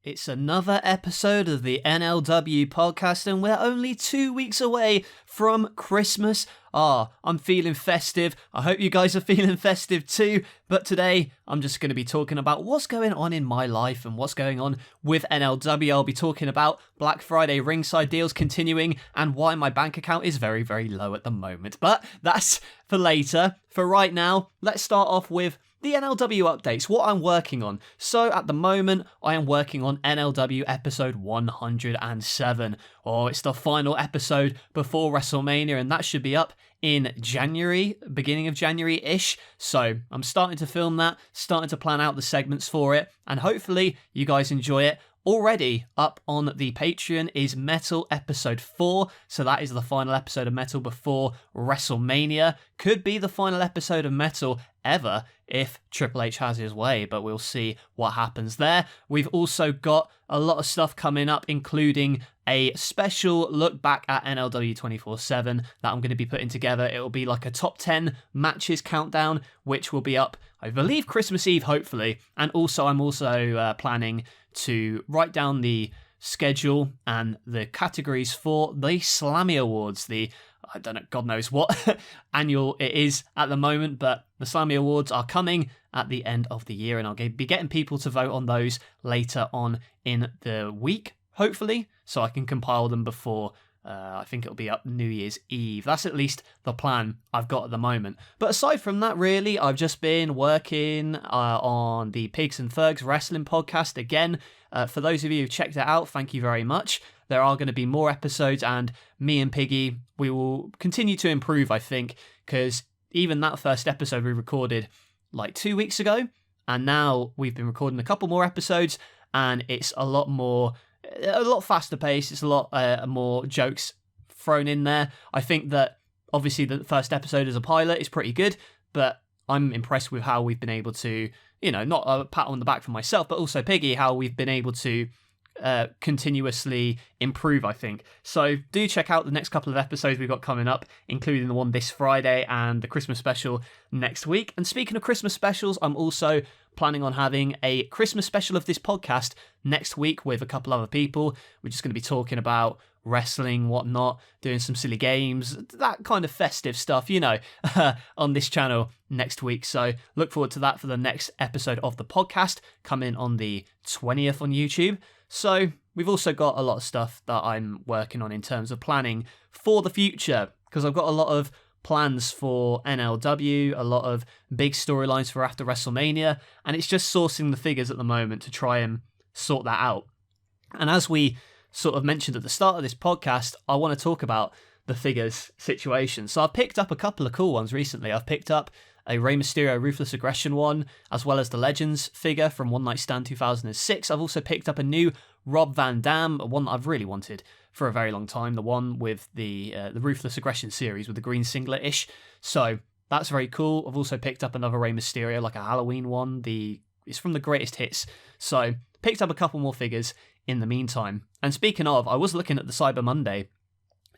It's another episode of the NLW podcast, and we're only 2 weeks away from Christmas. I'm feeling festive. I hope you guys are feeling festive too. But today, I'm just going to be talking about what's going on in my life and what's going on with NLW. I'll be talking about Black Friday ringside deals continuing and why my bank account is very, very low at the moment. But that's for later. For right now, let's start off with the NLW updates, what I'm working on. So at the moment, I am working on NLW episode 107. It's the final episode before WrestleMania, and that should be up in January, beginning of January-ish. So I'm starting to film that, starting to plan out the segments for it, and hopefully you guys enjoy it. Already up on the Patreon is Metal episode 4, so that is the final episode of Metal before WrestleMania. Could be the final episode of Metal ever if Triple H has his way, but we'll see what happens there. We've also got a lot of stuff coming up, including a special look back at NLW 24/7 that I'm going to be putting together. It will be like a top 10 matches countdown, which will be up, I believe, Christmas Eve, hopefully. And also, I'm also planning to write down the schedule and the categories for the Slammy Awards, I don't know, God knows what annual it is at the moment, but the Slammy Awards are coming at the end of the year, and I'll be getting people to vote on those later on in the week, hopefully, so I can compile them before I think it'll be up New Year's Eve. That's at least the plan I've got at the moment. But aside from that, really, I've just been working on the Pigs and Fergs wrestling podcast again. For those of you who've checked it out, thank you very much. There are going to be more episodes, and me and Piggy, we will continue to improve, I think, because even that first episode we recorded like 2 weeks ago, and now we've been recording a couple more episodes, and it's a lot faster paced. It's a lot more jokes thrown in there. I think that obviously the first episode as a pilot is pretty good, but I'm impressed with how we've been able to, not a pat on the back for myself, but also Piggy, how we've been able to continuously improve, I think. So do check out the next couple of episodes we've got coming up, including the one this Friday and the Christmas special next week. And speaking of Christmas specials, I'm also planning on having a Christmas special of this podcast next week with a couple other people. We're just going to be talking about wrestling, whatnot, doing some silly games, that kind of festive stuff, on this channel next week. So look forward to that for the next episode of the podcast, coming on the 20th on YouTube. So we've also got a lot of stuff that I'm working on in terms of planning for the future, because I've got a lot of plans for NLW, a lot of big storylines for after WrestleMania, and it's just sourcing the figures at the moment to try and sort that out. And as we sort of mentioned at the start of this podcast, I want to talk about the figures situation. So I've picked up a couple of cool ones recently. I've picked up a Rey Mysterio Ruthless Aggression one, as well as the Legends figure from One Night Stand 2006. I've also picked up a new Rob Van Dam, one that I've really wanted for a very long time, the one with the Ruthless Aggression series with the green singlet-ish. So that's very cool. I've also picked up another Rey Mysterio, like a Halloween one. It's from the Greatest Hits. So picked up a couple more figures in the meantime. And speaking of, I was looking at the Cyber Monday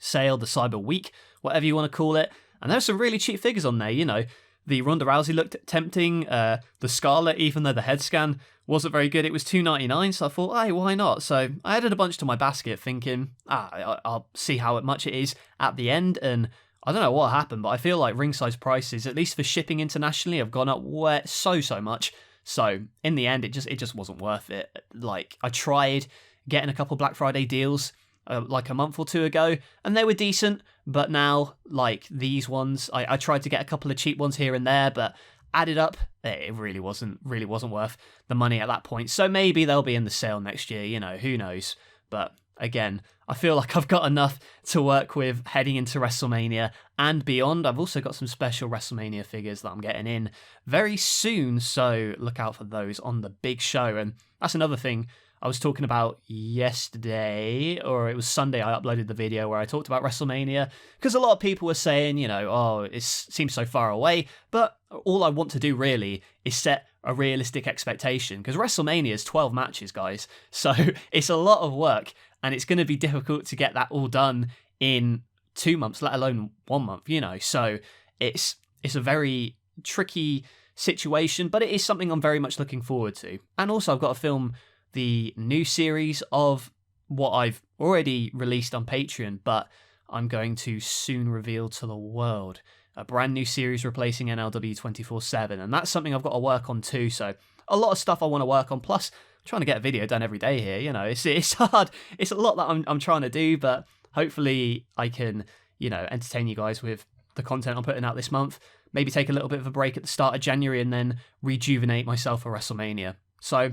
sale, the Cyber Week, whatever you want to call it, and there's some really cheap figures on there, The Ronda Rousey looked tempting. The Scarlett, even though the head scan wasn't very good, it was $2.99. So I thought, hey, why not? So I added a bunch to my basket, thinking, I'll see how much it is at the end. And I don't know what happened, but I feel like ringside prices, at least for shipping internationally, have gone up so much. So in the end, it just wasn't worth it. Like, I tried getting a couple Black Friday deals like a month or two ago, and they were decent, but now, like these ones, I tried to get a couple of cheap ones here and there, but added up, it really wasn't worth the money at that point. So maybe they'll be in the sale next year, who knows. But again, I feel like I've got enough to work with heading into WrestleMania and beyond. I've also got some special WrestleMania figures that I'm getting in very soon, so look out for those on the big show. And that's another thing I was talking about yesterday, or it was Sunday, I uploaded the video where I talked about WrestleMania, because a lot of people were saying, it seems so far away, but all I want to do really is set a realistic expectation, because WrestleMania is 12 matches, guys, so it's a lot of work, and it's going to be difficult to get that all done in 2 months, let alone 1 month, so it's a very tricky situation, but it is something I'm very much looking forward to. And also I've got to film the new series of what I've already released on Patreon, but I'm going to soon reveal to the world. A brand new series replacing NLW 24/7, and that's something I've got to work on too. So a lot of stuff I want to work on. Plus, I'm trying to get a video done every day here. You know, it's hard. It's a lot that I'm trying to do, but hopefully I can, you know, entertain you guys with the content I'm putting out this month. Maybe take a little bit of a break at the start of January and then rejuvenate myself for WrestleMania. So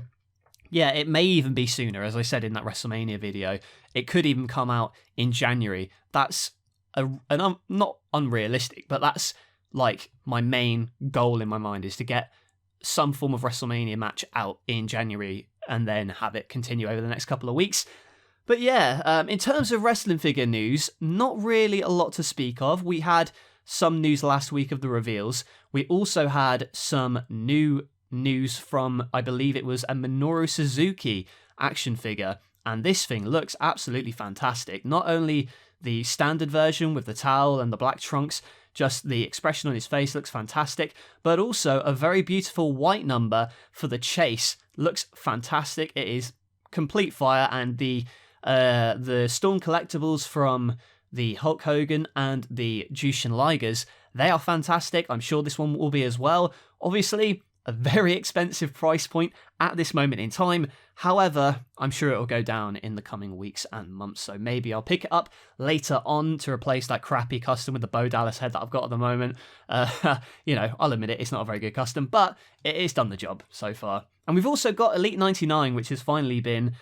yeah, it may even be sooner. As I said in that WrestleMania video, it could even come out in January. That's not unrealistic, but that's like my main goal in my mind, is to get some form of WrestleMania match out in January and then have it continue over the next couple of weeks. But yeah, in terms of wrestling figure news, not really a lot to speak of. We had some news last week of the reveals. We also had some new news from, I believe it was a Minoru Suzuki action figure, and this thing looks absolutely fantastic. Not only the standard version with the towel and the black trunks, just the expression on his face looks fantastic, but also a very beautiful white number for the chase. Looks fantastic. It is complete fire, and the Storm collectibles from the Hulk Hogan and the Jushin Ligers, they are fantastic. I'm sure this one will be as well. Obviously, a very expensive price point at this moment in time. However, I'm sure it'll go down in the coming weeks and months, so maybe I'll pick it up later on to replace that crappy custom with the Bo Dallas head that I've got at the moment. You know, I'll admit it, it's not a very good custom, but it's done the job so far. And we've also got Elite 99, which has finally been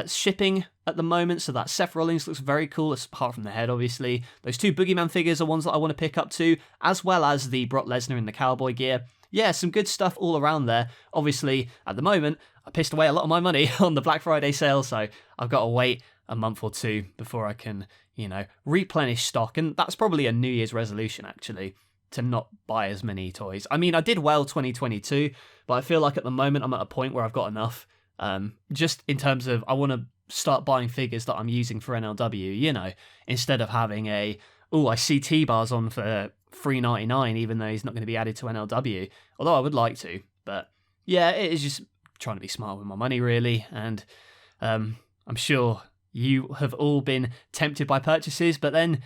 shipping at the moment, so that Seth Rollins looks very cool, apart from the head, obviously. Those two Boogeyman figures are ones that I want to pick up too, as well as the Brock Lesnar in the cowboy gear. Yeah, some good stuff all around there. Obviously, at the moment, I pissed away a lot of my money on the Black Friday sale, so I've got to wait a month or two before I can, you know, replenish stock. And that's probably a New Year's resolution, actually, to not buy as many toys. I mean, I did well 2022, but I feel like at the moment I'm at a point where I've got enough. Just in terms of, I want to start buying figures that I'm using for NLW, you know, instead of having I see T-Bars on for $3.99, even though he's not going to be added to NLW, although I would like to. But yeah, it is just trying to be smart with my money, really. And I'm sure you have all been tempted by purchases, but then,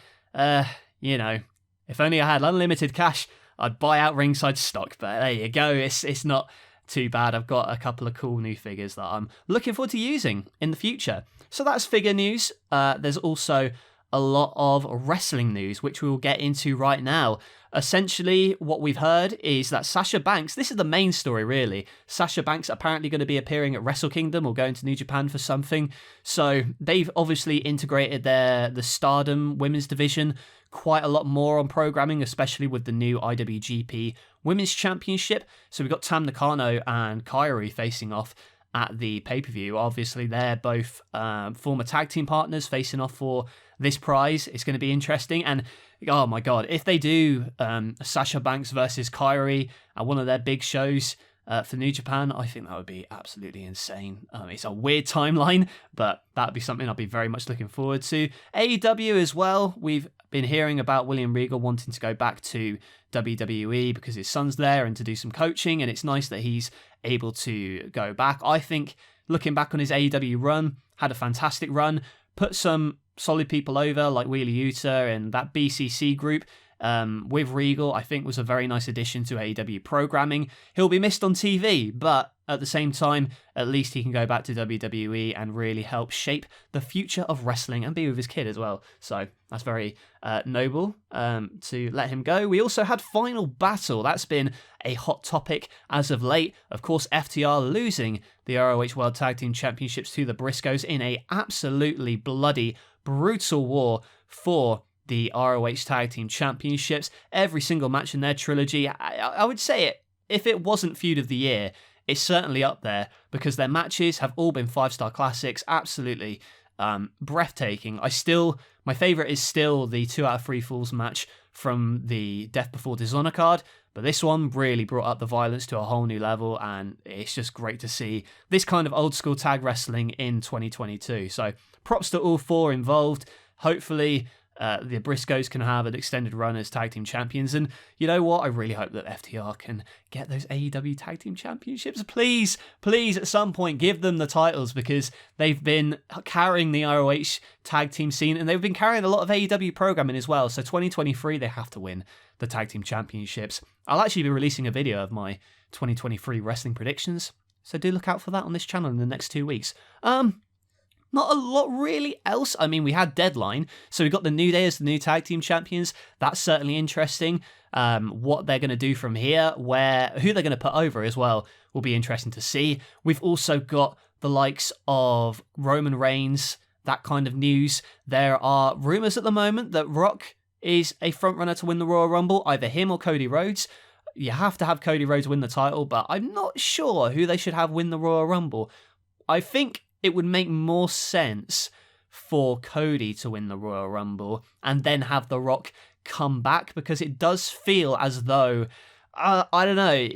you know, if only I had unlimited cash, I'd buy out ringside stock. But there you go, it's not too bad. I've got a couple of cool new figures that I'm looking forward to using in the future. So that's figure news. There's also a lot of wrestling news, which we will get into right now. Essentially, what we've heard is that Sasha Banks, this is the main story really, Sasha Banks apparently going to be appearing at Wrestle Kingdom or going to New Japan for something. So they've obviously integrated the Stardom women's division quite a lot more on programming, especially with the new IWGP Women's Championship. So we've got Tam Nakano and Kairi facing off at the pay-per-view. Obviously, they're both former tag team partners facing off for this prize. It's going to be interesting. And oh my god, if they do Sasha Banks versus Kairi at one of their big shows for New Japan, I think that would be absolutely insane. It's a weird timeline, but that would be something I'll be very much looking forward to. AEW as well. We've been hearing about William Regal wanting to go back to WWE because his son's there and to do some coaching, and it's nice that he's able to go back. I think, looking back on his AEW run, had a fantastic run, put some solid people over like Wheeler Yuta and that BCC group with Regal, I think was a very nice addition to AEW programming. He'll be missed on TV, but at the same time, at least he can go back to WWE and really help shape the future of wrestling and be with his kid as well. So that's very noble to let him go. We also had Final Battle. That's been a hot topic as of late. Of course, FTR losing the ROH World Tag Team Championships to the Briscoes in a absolutely bloody, brutal war for the ROH Tag Team Championships. Every single match in their trilogy, I would say it, if it wasn't Feud of the Year, it's certainly up there because their matches have all been 5-star classics, absolutely breathtaking. My favourite is still the 2 out of 3 Falls match from the Death Before Dishonor card, but this one really brought up the violence to a whole new level, and it's just great to see this kind of old school tag wrestling in 2022. So props to all 4 involved. Hopefully the Briscoes can have an extended run as tag team champions. And you know what? I really hope that FTR can get those AEW tag team championships. Please, at some point, give them the titles, because they've been carrying the ROH tag team scene, and they've been carrying a lot of AEW programming as well. So 2023, they have to win the tag team championships. I'll actually be releasing a video of my 2023 wrestling predictions, so do look out for that on this channel in the next 2 weeks. Not a lot really else. I mean, we had Deadline, so we got the New Day as the new tag team champions. That's certainly interesting. What they're going to do from here, who they're going to put over as well, will be interesting to see. We've also got the likes of Roman Reigns, that kind of news. There are rumours at the moment that Rock is a frontrunner to win the Royal Rumble, either him or Cody Rhodes. You have to have Cody Rhodes win the title, but I'm not sure who they should have win the Royal Rumble. I think it would make more sense for Cody to win the Royal Rumble and then have The Rock come back, because it does feel as though, I don't know,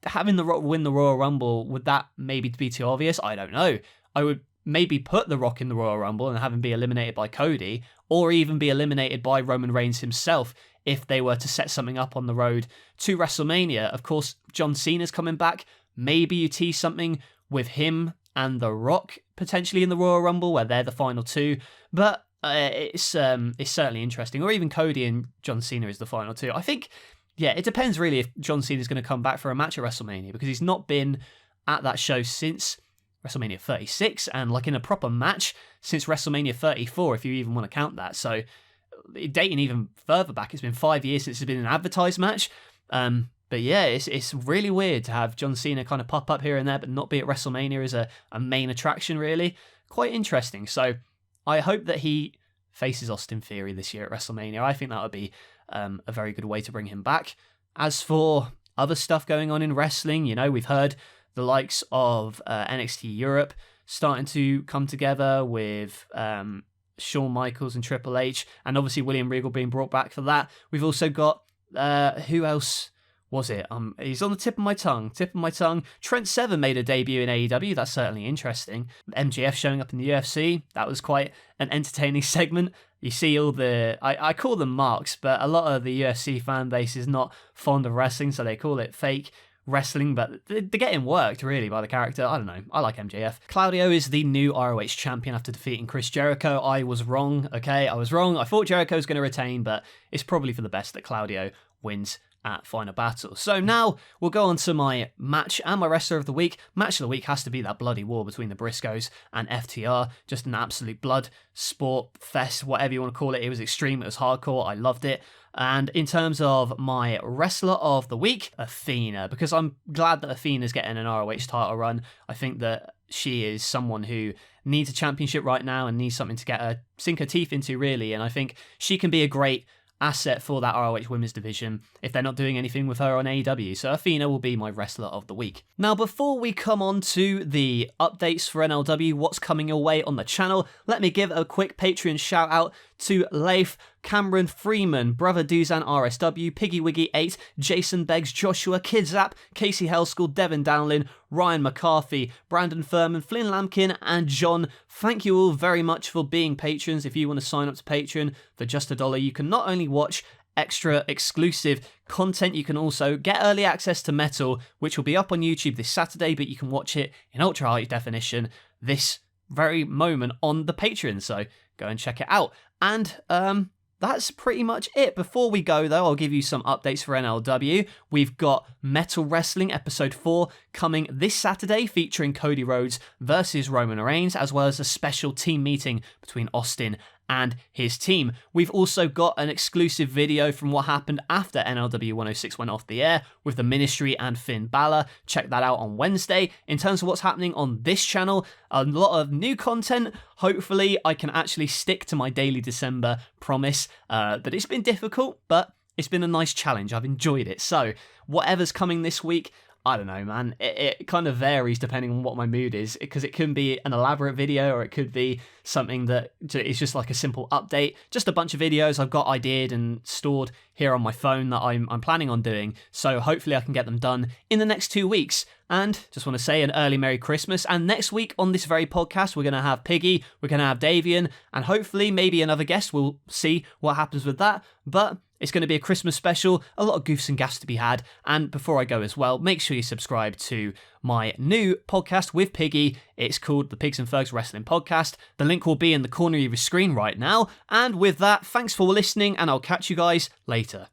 having The Rock win the Royal Rumble, would that maybe be too obvious? I don't know. I would maybe put The Rock in the Royal Rumble and have him be eliminated by Cody, or even be eliminated by Roman Reigns himself if they were to set something up on the road to WrestleMania. Of course, John Cena's coming back. Maybe you tease something with him and The Rock potentially in the Royal Rumble, where they're the final two. But it's certainly interesting. Or even Cody and John Cena is the final two. I think, yeah, it depends really if John Cena's going to come back for a match at WrestleMania, because he's not been at that show since WrestleMania 36, and like in a proper match since WrestleMania 34, if you even want to count that. So dating even further back, it's been 5 years since it's been an advertised match. But yeah, it's really weird to have John Cena kind of pop up here and there, but not be at WrestleMania as a main attraction, really. Quite interesting. So I hope that he faces Austin Theory this year at WrestleMania. I think that would be a very good way to bring him back. As for other stuff going on in wrestling, you know, we've heard the likes of NXT Europe starting to come together with Shawn Michaels and Triple H, and obviously William Regal being brought back for that. We've also got, who else was it? He's on the tip of my tongue. Trent Seven made a debut in AEW. That's certainly interesting. MJF showing up in the UFC. That was quite an entertaining segment. You see all the, I call them marks, but a lot of the UFC fan base is not fond of wrestling, so they call it fake wrestling, but they're getting worked really by the character. I don't know. I like MJF. Claudio is the new ROH champion after defeating Chris Jericho. I was wrong, okay? I was wrong. I thought Jericho was going to retain, but it's probably for the best that Claudio wins at Final Battle. So now we'll go on to my match and my wrestler of the week. Match of the week has to be that bloody war between the Briscoes and FTR. Just an absolute blood sport fest, whatever you want to call it. It was extreme, it was hardcore, I loved it. And in terms of my wrestler of the week, Athena, because I'm glad that Athena's getting an ROH title run. I think that she is someone who needs a championship right now and needs something to sink her teeth into, really. And I think she can be a great asset for that ROH women's division if they're not doing anything with her on AEW. So Athena will be my wrestler of the week. Now, before we come on to the updates for NLW, what's coming your way on the channel, let me give a quick Patreon shout out to Leif, Cameron Freeman, Brother Duzan RSW, Piggy Wiggy 8, Jason Beggs, Joshua Kidzap, Casey Hellschool, Devin Downlin, Ryan McCarthy, Brandon Furman, Flynn Lampkin, and John. Thank you all very much for being patrons. If you want to sign up to Patreon for just $1, you can not only watch extra exclusive content, you can also get early access to Metal, which will be up on YouTube this Saturday, but you can watch it in ultra high definition this very moment on the Patreon, so go and check it out. And that's pretty much it. Before we go, though, I'll give you some updates for NLW. We've got Metal Wrestling Episode 4 coming this Saturday, featuring Cody Rhodes versus Roman Reigns, as well as a special team meeting between Austin and his team. We've also got an exclusive video from what happened after NLW 106 went off the air with the Ministry and Finn Balor. Check that out on Wednesday. In terms of what's happening on this channel, a lot of new content. Hopefully I can actually stick to my daily December promise, but it's been difficult, but it's been a nice challenge. I've enjoyed it. So whatever's coming this week, I don't know, man. It kind of varies depending on what my mood is, because it can be an elaborate video or it could be something that is just like a simple update. Just a bunch of videos I've got ideated and stored here on my phone that I'm planning on doing. So hopefully I can get them done in the next 2 weeks. And just want to say an early Merry Christmas. And next week on this very podcast, we're going to have Piggy, we're going to have Davian, and hopefully maybe another guest. We'll see what happens with that. But it's going to be a Christmas special, a lot of goofs and gaffs to be had. And before I go as well, make sure you subscribe to my new podcast with Piggy. It's called the Pigs and Fergs Wrestling Podcast. The link will be in the corner of your screen right now. And with that, thanks for listening, and I'll catch you guys later.